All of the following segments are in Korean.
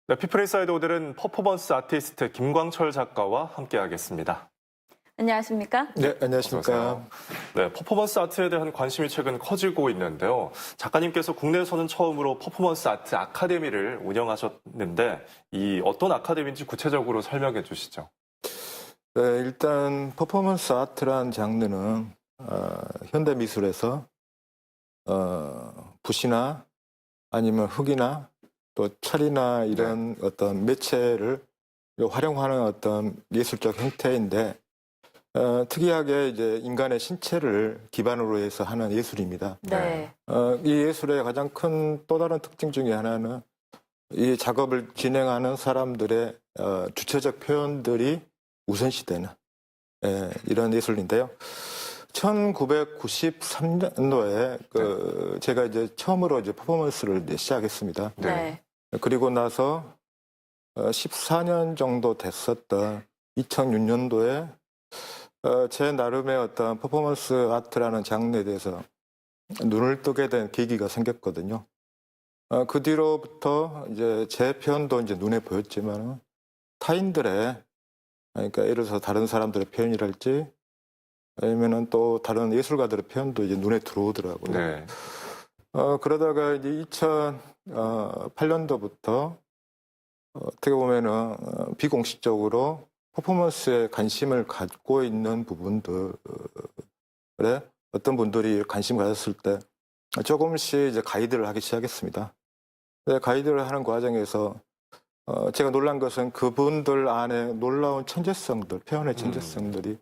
네, 피플인사이드 오늘은 퍼포먼스 아티스트 김광철 작가와 함께하겠습니다. 안녕하십니까? 네, 어서 안녕하십니까. 오세요. 네, 퍼포먼스 아트에 대한 관심이 최근 커지고 있는데요. 작가님께서 국내에서는 처음으로 퍼포먼스 아트 아카데미를 운영하셨는데 이 어떤 아카데미인지 구체적으로 설명해 주시죠. 네, 일단 퍼포먼스 아트란 장르는 현대 미술에서 붓이나 아니면 흙이나 또 철이나 이런 어떤 매체를 활용하는 어떤 예술적 형태인데 특이하게 이제 인간의 신체를 기반으로 해서 하는 예술입니다. 네. 이 예술의 가장 큰 또 다른 특징 중에 하나는 이 작업을 진행하는 사람들의 주체적 표현들이 우선시되는 이런 예술인데요. 1993년도에 제가 이제 처음으로 이제 퍼포먼스를 이제 시작했습니다. 네. 그리고 나서 14년 정도 됐었던 2006년도에 제 나름의 어떤 퍼포먼스 아트라는 장르에 대해서 눈을 뜨게 된 계기가 생겼거든요. 그 뒤로부터 이제 제 표현도 이제 눈에 보였지만 타인들의, 그러니까 예를 들어서 다른 사람들의 표현이랄지 아니면은 또 다른 예술가들의 표현도 이제 눈에 들어오더라고요. 네. 그러다가 이제 2008년도부터 어떻게 보면은 비공식적으로 퍼포먼스에 관심을 갖고 있는 부분들에 어떤 분들이 관심 가졌을 때 조금씩 이제 가이드를 하기 시작했습니다. 가이드를 하는 과정에서 제가 놀란 것은 그분들 안에 놀라운 천재성들, 표현의 천재성들이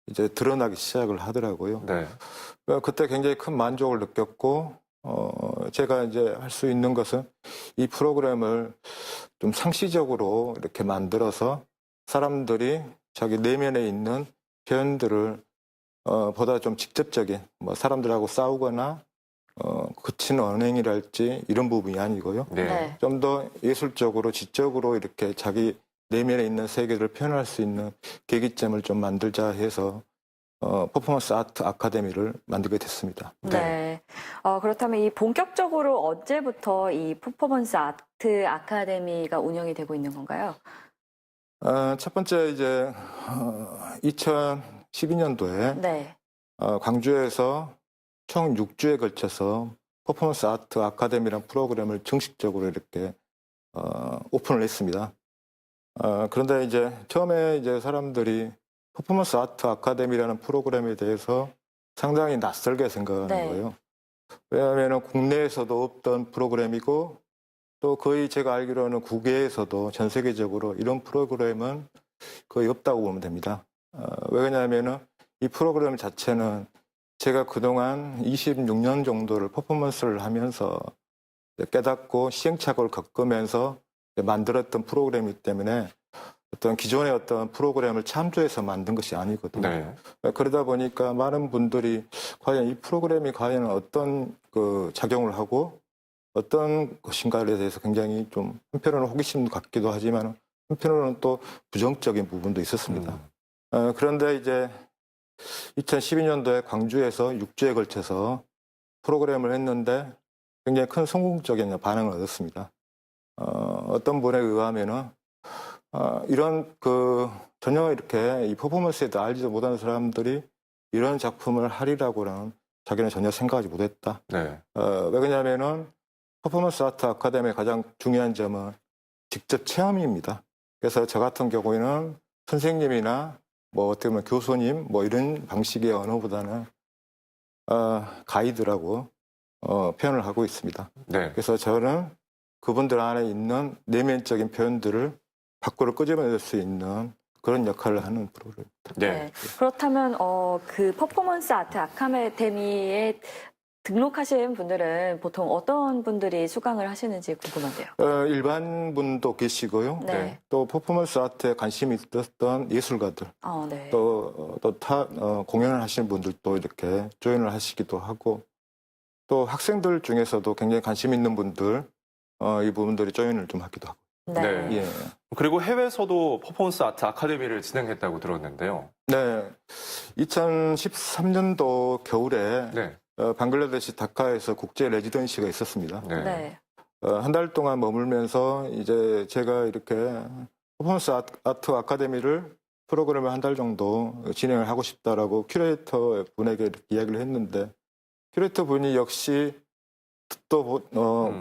이제 드러나기 시작을 하더라고요. 네. 그때 굉장히 큰 만족을 느꼈고, 제가 이제 할 수 있는 것은 이 프로그램을 좀 상시적으로 이렇게 만들어서 사람들이 자기 내면에 있는 표현들을 보다 좀 직접적인, 뭐 사람들하고 싸우거나 거친 언행이랄지 이런 부분이 아니고요. 네. 좀 더 예술적으로, 지적으로 이렇게 자기 내면에 있는 세계를 표현할 수 있는 계기점을 좀 만들자 해서 퍼포먼스 아트 아카데미를 만들게 됐습니다. 네. 그렇다면 이 본격적으로 언제부터 이 퍼포먼스 아트 아카데미가 운영이 되고 있는 건가요? 첫 번째 이제 2012년도에 네. 광주에서 총 6주에 걸쳐서 퍼포먼스 아트 아카데미라는 프로그램을 정식적으로 이렇게 오픈을 했습니다. 그런데 이제 처음에 이제 사람들이 퍼포먼스 아트 아카데미라는 프로그램에 대해서 상당히 낯설게 생각하는 네. 거예요. 왜냐하면 국내에서도 없던 프로그램이고 또 거의 제가 알기로는 국외에서도 전 세계적으로 이런 프로그램은 거의 없다고 보면 됩니다. 왜냐하면 이 프로그램 자체는 제가 그동안 26년 정도를 퍼포먼스를 하면서 깨닫고 시행착오를 겪으면서 만들었던 프로그램이기 때문에 어떤 기존의 어떤 프로그램을 참조해서 만든 것이 아니거든요. 네. 그러다 보니까 많은 분들이 과연 이 프로그램이 과연 어떤 그 작용을 하고 어떤 것인가에 대해서 굉장히 좀 한편으로는 호기심 같기도 하지만 한편으로는 또 부정적인 부분도 있었습니다. 그런데 이제 2012년도에 광주에서 6주에 걸쳐서 프로그램을 했는데 굉장히 큰 성공적인 반응을 얻었습니다. 어떤 분에 의하면은 이런 전혀 이렇게 이 퍼포먼스에 대해 알지도 못하는 사람들이 이런 작품을 하리라고는 자기는 전혀 생각하지 못했다. 네. 왜 그러냐면은 퍼포먼스 아트 아카데미의 가장 중요한 점은 직접 체험입니다. 그래서 저 같은 경우에는 선생님이나 뭐 어떻게 보면 교수님 뭐 이런 방식의 언어보다는 가이드라고 표현을 하고 있습니다. 네. 그래서 저는 그분들 안에 있는 내면적인 표현들을 밖으로 끄집어낼 수 있는 그런 역할을 하는 프로그램입니다. 네. 그렇다면 그 퍼포먼스 아트 아카데미에 등록하신 분들은 보통 어떤 분들이 수강을 하시는지 궁금한데요. 일반 분도 계시고요. 네. 또 퍼포먼스 아트에 관심이 있었던 예술가들, 네. 또 공연을 하시는 분들도 이렇게 조인을 하시기도 하고, 또 학생들 중에서도 굉장히 관심 있는 분들, 이 부분들이 조인을 좀 하기도 하고. 네. 예. 그리고 해외에서도 퍼포먼스 아트 아카데미를 진행했다고 들었는데요. 네. 2013년도 겨울에 네. 방글라데시 다카에서 국제 레지던시가 있었습니다. 네. 네. 한 달 동안 머물면서 이제 제가 이렇게 퍼포먼스 아트 아카데미를 프로그램을 한 달 정도 진행을 하고 싶다라고 큐레이터 분에게 이렇게 이야기를 했는데 큐레이터 분이 역시 듣도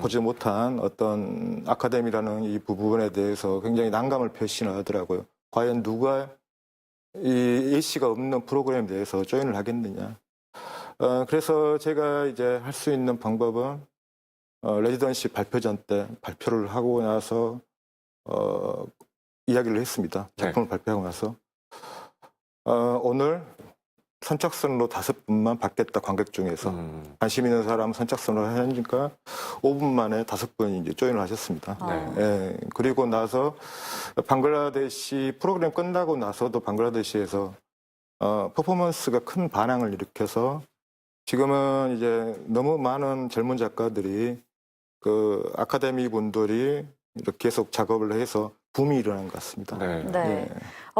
보지 못한 어떤 아카데미라는 이 부분에 대해서 굉장히 난감을 표시하더라고요. 과연 누가 이 예시가 없는 프로그램에 대해서 조인을 하겠느냐. 그래서 제가 이제 할 수 있는 방법은 레지던시 발표전 때 발표를 하고 나서 이야기를 했습니다. 작품을 발표하고 나서 오늘 선착순으로 5분만 받겠다. 관객 중에서 관심 있는 사람 선착순으로 하니까 5분 만에 5분이 이제 조인을 하셨습니다. 예, 그리고 나서 방글라데시 프로그램 끝나고 나서도 방글라데시에서 퍼포먼스가 큰 반향을 일으켜서 지금은 이제 너무 많은 젊은 작가들이 그 아카데미 분들이 이렇게 계속 작업을 해서 붐이 일어난 것 같습니다. 네. 네.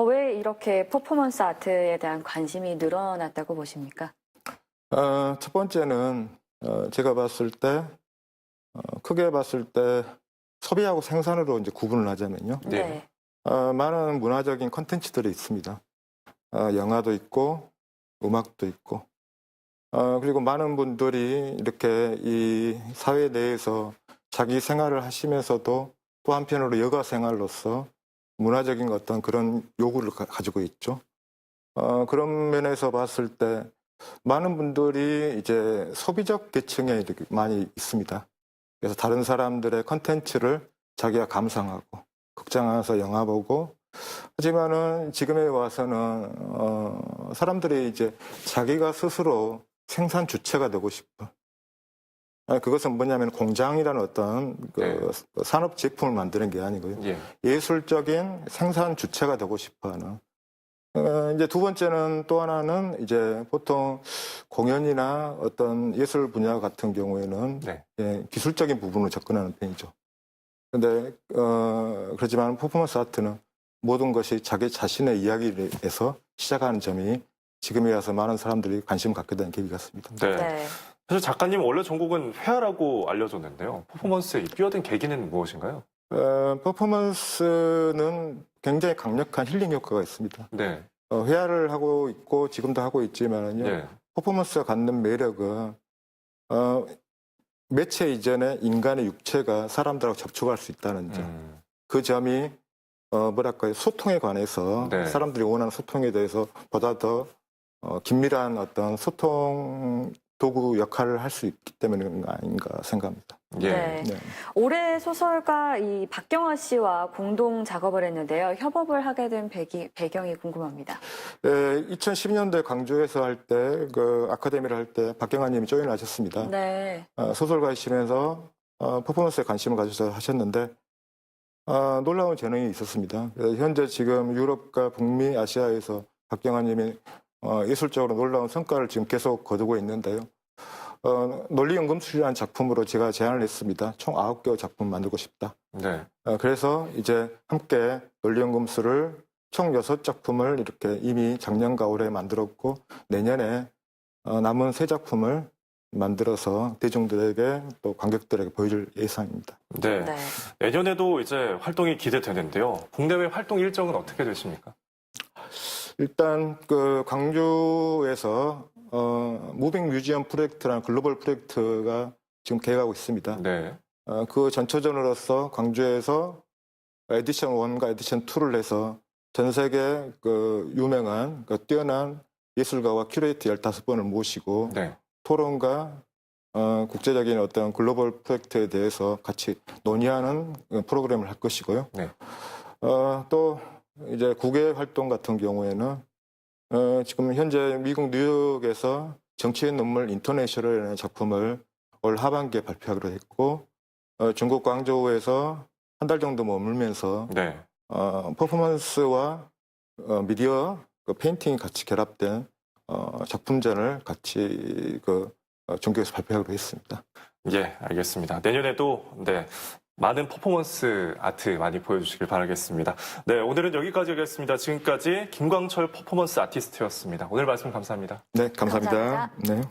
왜 이렇게 퍼포먼스 아트에 대한 관심이 늘어났다고 보십니까? 첫 번째는 제가 봤을 때 크게 봤을 때 소비하고 생산으로 이제 구분을 하자면요. 네. 많은 문화적인 콘텐츠들이 있습니다. 영화도 있고 음악도 있고 그리고 많은 분들이 이렇게 이 사회 내에서 자기 생활을 하시면서도 또 한편으로 여가 생활로서 문화적인 어떤 그런 요구를 가지고 있죠. 그런 면에서 봤을 때 많은 분들이 이제 소비적 계층에 이렇게 많이 있습니다. 그래서 다른 사람들의 컨텐츠를 자기가 감상하고 극장 가서 영화 보고 하지만은 지금에 와서는 사람들이 이제 자기가 스스로 생산 주체가 되고 싶어. 그것은 뭐냐면 공장이라는 어떤 그 산업 제품을 만드는 게 아니고요. 예술적인 생산 주체가 되고 싶어하는. 이제 두 번째는 또 하나는 이제 보통 공연이나 어떤 예술 분야 같은 경우에는 기술적인 부분으로 접근하는 편이죠. 근데 그렇지만 퍼포먼스 아트는 모든 것이 자기 자신의 이야기에서 시작하는 점이 지금에 와서 많은 사람들이 관심을 갖게 된 계기 같습니다. 네. 사실 작가님 원래 전공은 회화라고 알려졌는데요. 퍼포먼스에 뛰어든 계기는 무엇인가요? 퍼포먼스는 굉장히 강력한 힐링 효과가 있습니다. 네. 회화를 하고 있고 지금도 하고 있지만은요. 퍼포먼스가 갖는 매력은 매체 이전에 인간의 육체가 사람들하고 접촉할 수 있다는 점. 그 점이 뭐랄까요 소통에 관해서 사람들이 원하는 소통에 대해서 보다 더 긴밀한 어떤 소통 도구 역할을 할 수 있기 때문인 거 아닌가 생각합니다. 네. 올해 소설가 이 박경화 씨와 공동 작업을 했는데요. 협업을 하게 된 배경이 궁금합니다. 2012년도에 광주에서 할 때 그 아카데미를 할 때 박경화 님이 조인하셨습니다. 소설가이시면서 퍼포먼스에 관심을 가져서 하셨는데 놀라운 재능이 있었습니다. 그래서 현재 지금 유럽과 북미, 아시아에서 박경화 님이 예술적으로 놀라운 성과를 지금 계속 거두고 있는데요. 논리연금술이라는 작품으로 제가 제안을 했습니다. 총 9개의 작품 만들고 싶다. 그래서 이제 함께 논리연금술을 총 6작품을 이렇게 이미 작년과 올해 만들었고 내년에 남은 3작품을 만들어서 대중들에게 또 관객들에게 보여줄 예상입니다. 내년에도 이제 활동이 기대되는데요. 국내외 활동 일정은 어떻게 되십니까? 일단 그 광주에서 무빙 뮤지엄 프로젝트라는 글로벌 프로젝트가 지금 계획하고 있습니다. 그 전초전으로서 광주에서 에디션 1과 에디션 2를 해서 전 세계 그 유명한 그 뛰어난 예술가와 큐레이터 15분을 모시고 토론과 국제적인 어떤 글로벌 프로젝트에 대해서 같이 논의하는 프로그램을 할 것이고요. 또 이제 국외 활동 같은 경우에는 지금 현재 미국 뉴욕에서 정치의 눈물 인터내셔널이라는 작품을 올 하반기에 발표하기로 했고 중국 광저우에서 한 달 정도 머물면서 퍼포먼스와 미디어 페인팅이 같이 결합된 작품전을 같이 전국에서 발표하기로 했습니다. 알겠습니다. 내년에도 많은 퍼포먼스 아트 많이 보여주시길 바라겠습니다. 오늘은 여기까지 하겠습니다. 지금까지 김광철 퍼포먼스 아티스트였습니다. 오늘 말씀 감사합니다. 네, 감사합니다. 네.